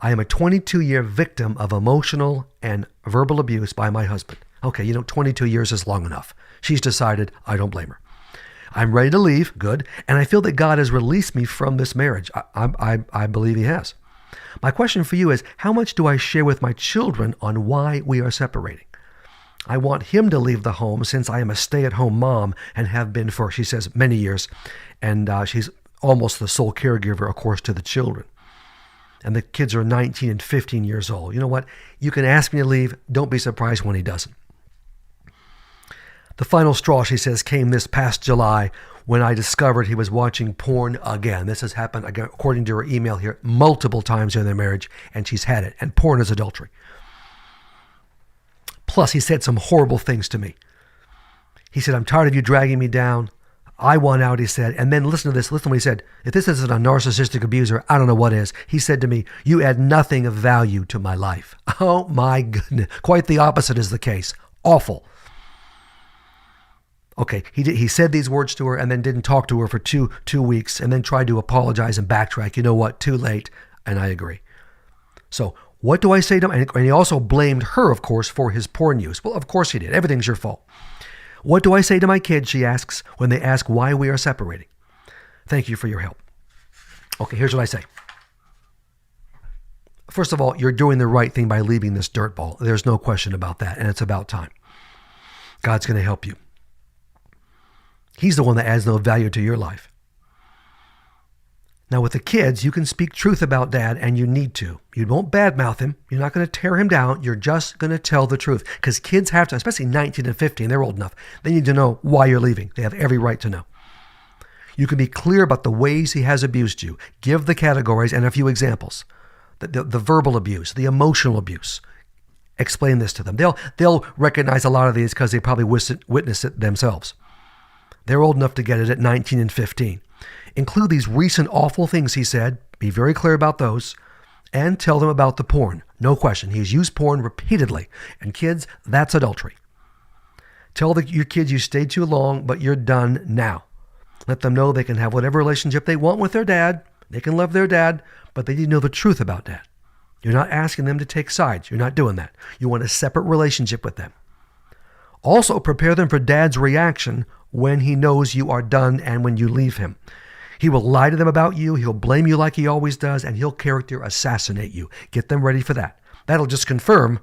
I am a 22-year victim of emotional and verbal abuse by my husband. Okay, 22 years is long enough. She's decided. I don't blame her. I'm ready to leave. Good. And I feel that God has released me from this marriage. I believe he has. My question for you is, how much do I share with my children on why we are separating? I want him to leave the home since I am a stay-at-home mom and have been for, she says, many years. And she's almost the sole caregiver, of course, to the children. And the kids are 19 and 15 years old. You know what? You can ask me to leave. Don't be surprised when he doesn't. The final straw, she says, came this past July when I discovered he was watching porn again. This has happened, again, according to her email here, multiple times in their marriage, and she's had it. And porn is adultery. Plus, he said some horrible things to me. He said, I'm tired of you dragging me down. I want out, he said. And then listen to this. Listen to what he said. If this isn't a narcissistic abuser, I don't know what is. He said to me, you add nothing of value to my life. Oh, my goodness. Quite the opposite is the case. Awful. Okay, he said these words to her and then didn't talk to her for two weeks and then tried to apologize and backtrack. You know what? Too late. And I agree. So what do I say to him? And he also blamed her, of course, for his porn use. Well, of course he did. Everything's your fault. What do I say to my kids, she asks, when they ask why we are separating? Thank you for your help. Okay, here's what I say. First of all, you're doing the right thing by leaving this dirtball. There's no question about that, and it's about time. God's going to help you. He's the one that adds no value to your life. Now, with the kids, you can speak truth about dad, and you need to. You won't badmouth him. You're not going to tear him down. You're just going to tell the truth. Because kids have to, especially 19 and 15, they're old enough. They need to know why you're leaving. They have every right to know. You can be clear about the ways he has abused you. Give the categories and a few examples. The verbal abuse, the emotional abuse. Explain this to them. They'll recognize a lot of these because they probably witnessed it themselves. They're old enough to get it at 19 and 15. Include these recent awful things he said. Be very clear about those. And tell them about the porn. No question. He's used porn repeatedly. And kids, that's adultery. Tell your kids you stayed too long, but you're done now. Let them know they can have whatever relationship they want with their dad. They can love their dad, but they need to know the truth about dad. You're not asking them to take sides. You're not doing that. You want a separate relationship with them. Also, prepare them for dad's reaction when he knows you are done and when you leave him. He will lie to them about you. He'll blame you like he always does, and he'll character assassinate you. Get them ready for that. That'll just confirm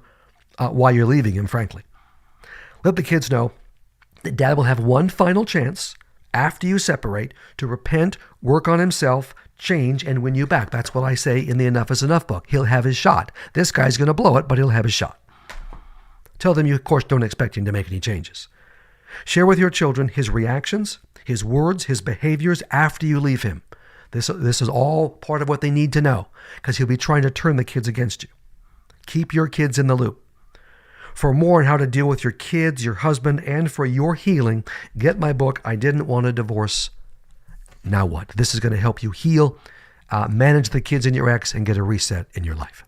why you're leaving him, frankly. Let the kids know that dad will have one final chance after you separate to repent, work on himself, change, and win you back. That's what I say in the Enough is Enough book. He'll have his shot. This guy's going to blow it, but he'll have his shot. Tell them you, of course, don't expect him to make any changes. Share with your children his reactions, his words, his behaviors after you leave him. This is all part of what they need to know because he'll be trying to turn the kids against you. Keep your kids in the loop. For more on how to deal with your kids, your husband, and for your healing, get my book, I Didn't Want a Divorce. Now what? This is going to help you heal, manage the kids and your ex, and get a reset in your life.